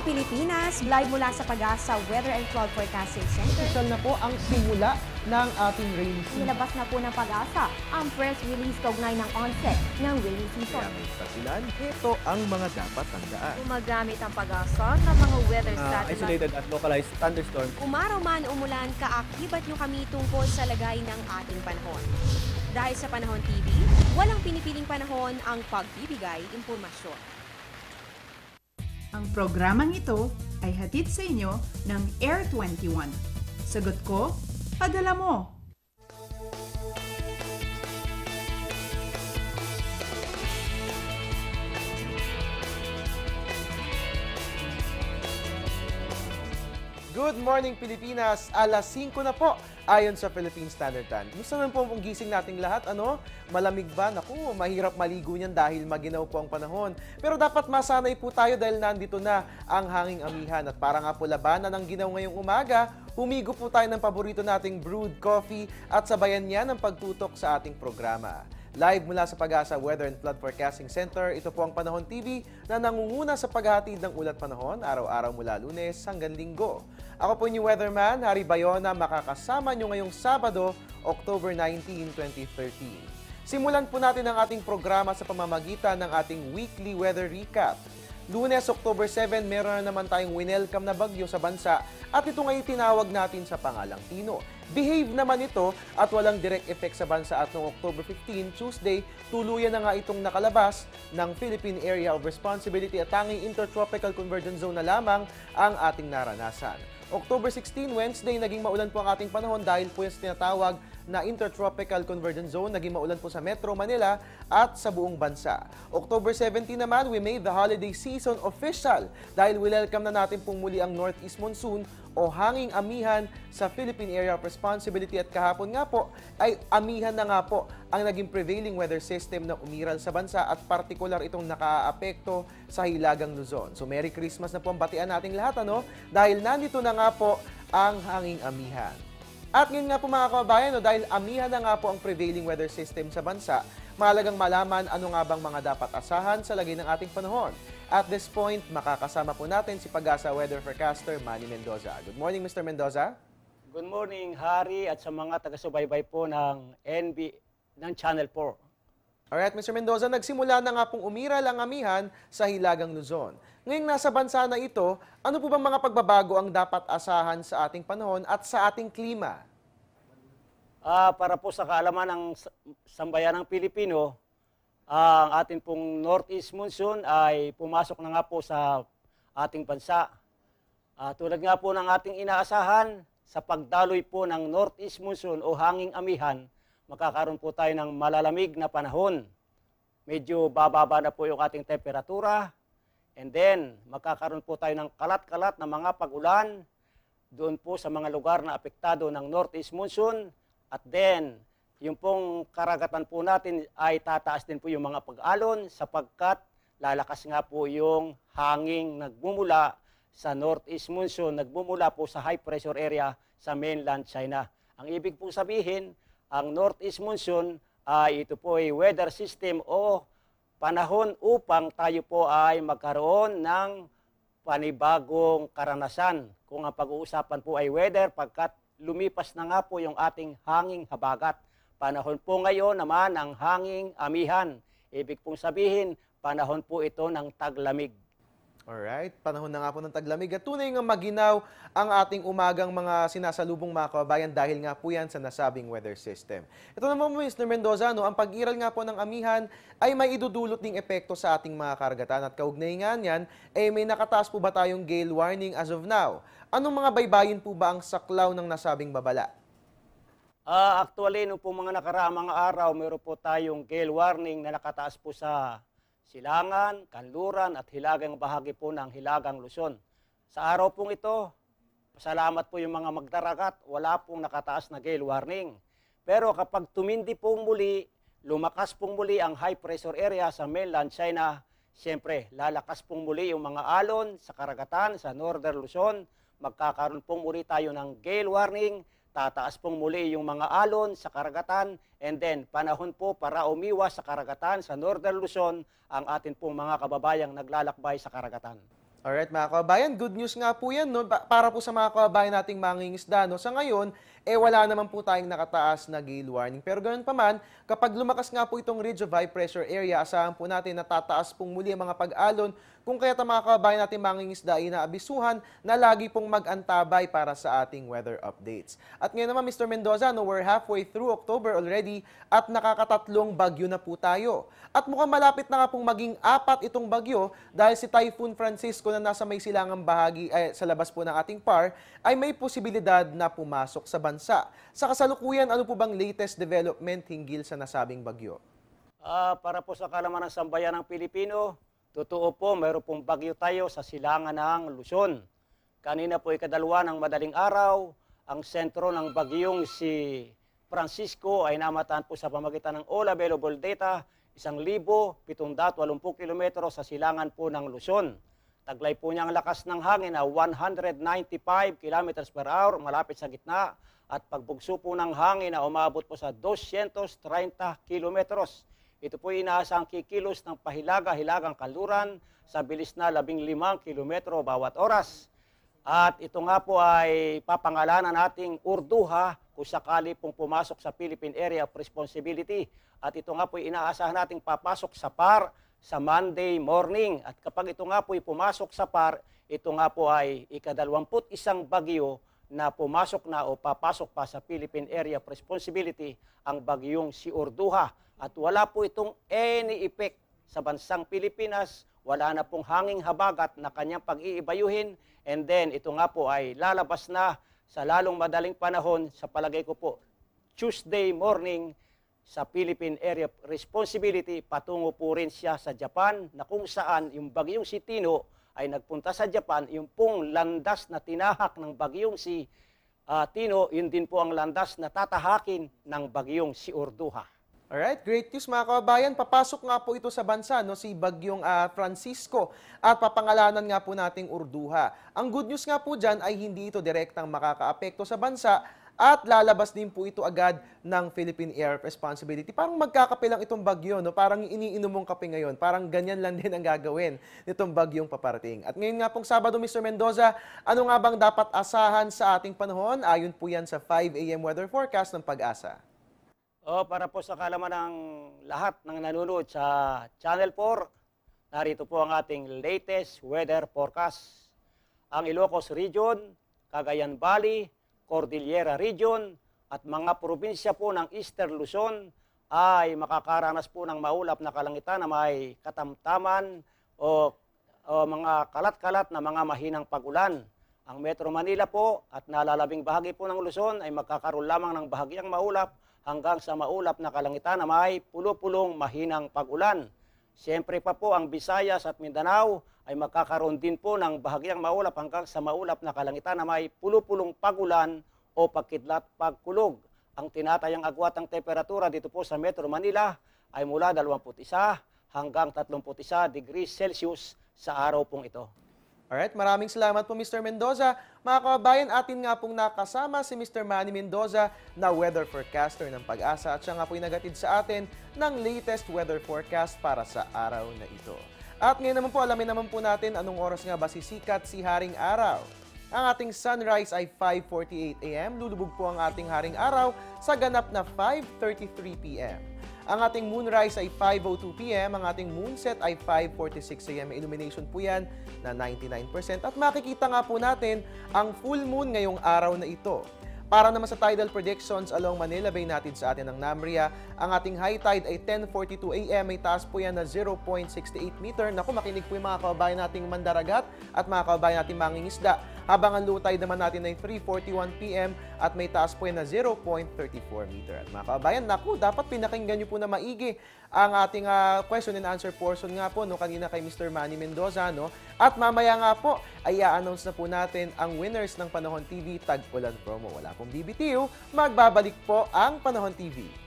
Pilipinas, live mula sa Pag-asa Weather and Cloud Forecasting Center. Official na po ang simula ng ating rainy season. Nilabas na po ng Pag-asa ang press release kaugnay ng onset ng rainy season. Kaya may pasilan, ito ang mga dapat tandaan. Gumagamit ang Pag-asa ng mga weather satellite. Isolated at localized thunderstorm. Umaraw man umulan, kaakibat nyo kami tungkol sa lagay ng ating panahon. Dahil sa Panahon TV, walang pinipiling panahon ang pagbibigay impormasyon. Ang programang ito ay hatid sa inyo ng Air 21. Sagot ko, padala mo! Good morning Pilipinas! Alas 5 na po ayon sa Philippine Standard Time. Gusto naman po ang gising nating lahat, ano? Malamig ba? Naku, mahirap maligo niyan dahil maginaw po ang panahon. Pero dapat masanay po tayo dahil nandito na ang hanging amihan. At para nga po labanan ang ginaw ngayong umaga, humigo po tayo ng paborito nating brewed coffee at sabayan niya ng pagtutok sa ating programa. Live mula sa Pag-asa Weather and Flood Forecasting Center, ito po ang Panahon TV na nangunguna sa paghahatid ng ulat panahon araw-araw mula Lunes hanggang Linggo. Ako po yung weatherman, Harry Bayona, makakasama nyo ngayong Sabado, October 19, 2013. Simulan po natin ang ating programa sa pamamagitan ng ating weekly weather recap. Lunes, October 7, meron na naman tayong winelcome na bagyo sa bansa at ito ngayon tinawag natin sa pangalang Tino. Behave naman ito at walang direct effect sa bansa at noong October 15, Tuesday, tuluyan na nga itong nakalabas ng Philippine Area of Responsibility at tanging Intertropical Convergence Zone na lamang ang ating naranasan. October 16, Wednesday, naging maulan po ang ating panahon dahil po yung tinatawag na Intertropical Convergence Zone, naging maulan po sa Metro Manila at sa buong bansa. October 17 naman, we made the holiday season official dahil welcome na natin pong muli ang Northeast Monsoon o hanging amihan sa Philippine Area of Responsibility at kahapon nga po ay amihan na nga po ang naging prevailing weather system na umiral sa bansa at partikular itong nakaapekto sa Hilagang Luzon. So Merry Christmas na po ang batian nating lahat, ano? Dahil nandito na nga po ang hanging amihan. At ngayon nga po mga kababayan, no, dahil amihan na nga po ang prevailing weather system sa bansa, mahalagang malaman ano nga bang mga dapat asahan sa lagay ng ating panahon. At this point, makakasama po natin si Pag-asa Weather Forecaster Manny Mendoza. Good morning, Mr. Mendoza. Good morning, Harry, at sa mga taga-subaybay po ng Channel 4. Alright, Mr. Mendoza, nagsimula na nga pong umiral ang amihan sa Hilagang Luzon. Ngayong nasa bansa na ito, ano po bang mga pagbabago ang dapat asahan sa ating panahon at sa ating klima? Para po sa kaalaman ng sambayanang Pilipino, ang ating pong Northeast Monsoon ay pumasok na nga po sa ating bansa. Tulad nga po ng ating inaasahan, sa pagdaloy po ng Northeast Monsoon o hanging amihan, makakaroon po tayo ng malalamig na panahon. Medyo bababa na po yung ating temperatura. And then, magkakaroon po tayo ng kalat-kalat na mga pag-ulan doon po sa mga lugar na apektado ng Northeast Monsoon. At then, yung pong karagatan po natin ay tataas din po yung mga pag-alon sapagkat lalakas nga po yung hanging nagmumula sa Northeast Monsoon, nagmumula po sa high pressure area sa mainland China. Ang ibig po sabihin, ang Northeast Monsoon ay ito po ay weather system o panahon upang tayo po ay magkaroon ng panibagong karanasan. Kung ang pag-uusapan po ay weather, pagkat lumipas na nga po yung ating hanging habagat. Panahon po ngayon naman ang hanging amihan. Ibig pong sabihin, panahon po ito ng taglamig. Alright, panahon na nga po ng taglamig at tunay nga maginaw ang ating umagang mga sinasalubong mga kababayan dahil nga po yan sa nasabing weather system. Ito naman po, Mr. Mendoza, no, ang pag-iral nga po ng amihan ay may idudulot ding epekto sa ating mga karagatan at kaugnay nga niyan, may nakataas po ba tayong gale warning as of now? Anong mga baybayin po ba ang saklaw ng nasabing babala? Actually, noong po mga nakaraang mga araw, meron po tayong gale warning na nakataas po sa Silangan, Kanluran at hilagang bahagi po ng Hilagang Luzon. Sa araw pong ito, pasalamat po yung mga magdaragat, wala pong nakataas na gale warning. Pero kapag tumindi pong muli, lumakas pong muli ang high pressure area sa mainland China, siyempre lalakas pong muli yung mga alon sa karagatan, sa northern Luzon, magkakaroon pong muli tayo ng gale warning, tataas pong muli yung mga alon sa karagatan, and then panahon po para umiwas sa karagatan sa Northern Luzon ang atin pong mga kababayang naglalakbay sa karagatan. Alright, mga kababayan, good news nga po yan, no? Para po sa mga kababayan nating mangingisda, no? Sa ngayon, wala naman po tayong nakataas na gale warning. Pero ganoon pa man, kapag lumakas nga po itong ridge of high pressure area, asahan po natin na tataas pong muli ang mga pag-alon, kung kaya mga kababayan natin mangingisda ay inaabisuhan na lagi pong mag-antabay para sa ating weather updates. At ngayon naman, Mr. Mendoza, no, we're halfway through October already at nakakatatlong bagyo na po tayo. At mukhang malapit na nga pong maging 4 itong bagyo dahil si Typhoon Francisco na nasa may silangang bahagi sa labas po ng ating PAR ay may posibilidad na pumasok sa bansa. Sa kasalukuyan, ano po bang latest development hinggil sa nasabing bagyo? Para po sa kalaman ng sambayan ng Pilipino, totoo po, mayroon pong bagyo tayo sa silangan ng Luzon. Kanina po ikadalawa ng madaling araw, ang sentro ng bagyong si Francisco ay namataan po sa pamagitan ng all available data, 1,780 kilometro sa silangan po ng Luzon. Taglay po niya ang lakas ng hangin na 195 kilometers per hour, malapit sa gitna, at pagbugso po ng hangin na umabot po sa 230 kilometros. Ito po inaasang kikilos ng pahilaga-hilagang kanluran sa bilis na 15 kilometro bawat oras. At ito nga po ay papangalanan nating Urduha kung sakali pong pumasok sa Philippine Area of Responsibility. At ito nga po inaasahan nating papasok sa PAR sa Monday morning. At kapag ito nga po ay pumasok sa PAR, ito nga po ay ika-21 bagyo na pumasok na o papasok pa sa Philippine Area of Responsibility ang bagyong si Urduha. At wala po itong any effect sa bansang Pilipinas, wala na pong hanging habagat na kanyang pag-iibayuhin, and then ito nga po ay lalabas na sa lalong madaling panahon, sa palagay ko po, Tuesday morning sa Philippine Area of Responsibility, patungo po rin siya sa Japan, na kung saan yung bagyong si Tino ay nagpunta sa Japan, yung pong landas na tinahak ng bagyong si Tino, yun din po ang landas na tatahakin ng bagyong si Urduha. Alright, great news mga kababayan. Papasok nga po ito sa bansa, no, si Bagyong Francisco, at papangalanan nga po nating Urduha. Ang good news nga po dyan ay hindi ito direktang makakaapekto sa bansa at lalabas din po ito agad ng Philippine Area of Responsibility. Parang magkakape lang itong bagyo, no? Parang iniinom mong kape ngayon. Parang ganyan lang din ang gagawin nitong bagyong paparating. At ngayon nga pong Sabado, Mr. Mendoza, ano nga bang dapat asahan sa ating panahon? Ayon po yan sa 5 a.m. weather forecast ng Pag-asa. Para po sa kalaman ng lahat ng nanonood sa Channel 4, narito po ang ating latest weather forecast. Ang Ilocos Region, Cagayan Valley, Cordillera Region at mga probinsya po ng Eastern Luzon ay makakaranas po ng maulap na kalangitan na may katamtaman o mga kalat-kalat na mga mahinang pag-ulan. Ang Metro Manila po at nalalabing bahagi po ng Luzon ay magkakaroon lamang ng bahagyang maulap hanggang sa maulap na kalangitan na may pulo-pulong mahinang pag-ulan. Siyempre pa po ang Visayas at Mindanao ay magkakaroon din po ng bahagyang maulap hanggang sa maulap na kalangitan na may pulo-pulong pag-ulan o pagkidlat pagkulog. Ang tinatayang agwat ng temperatura dito po sa Metro Manila ay mula 21 hanggang 31 degrees Celsius sa araw pong ito. Alright, maraming salamat po Mr. Mendoza. Mga kababayan, atin nga pong nakasama si Mr. Manny Mendoza na weather forecaster ng Pag-asa at siya nga po nagatid sa atin ng latest weather forecast para sa araw na ito. At ngayon naman po, alamin naman po natin anong oras nga ba sisikat si Haring Araw. Ang ating sunrise ay 5:48 a.m. Lulubog po ang ating Haring Araw sa ganap na 5:33 p.m. Ang ating moonrise ay 5:02 p.m. Ang ating moonset ay 5:46 a.m. Illumination po yan na 99%. At makikita nga po natin ang full moon ngayong araw na ito. Para naman sa tidal predictions along Manila Bay natin sa atin ng NAMRIA, ang ating high tide ay 10:42 a.m. May taas po yan na 0.68 meter. Naku, makinig po yung mga kababayan nating mandaragat at mga kababayan nating mangingisda. Habang ang low tide naman natin ay 3:41 p.m. at may taas po yan na 0.34 meter. At mga kababayan, naku, dapat pinakinggan nyo po na maigi ang ating question and answer portion nga po, no, kanina kay Mr. Manny Mendoza, no? At mamaya nga po ay i-announce na po natin ang winners ng Panahon TV Tag-Ulan promo. Wala pong BBTU, magbabalik po ang Panahon TV.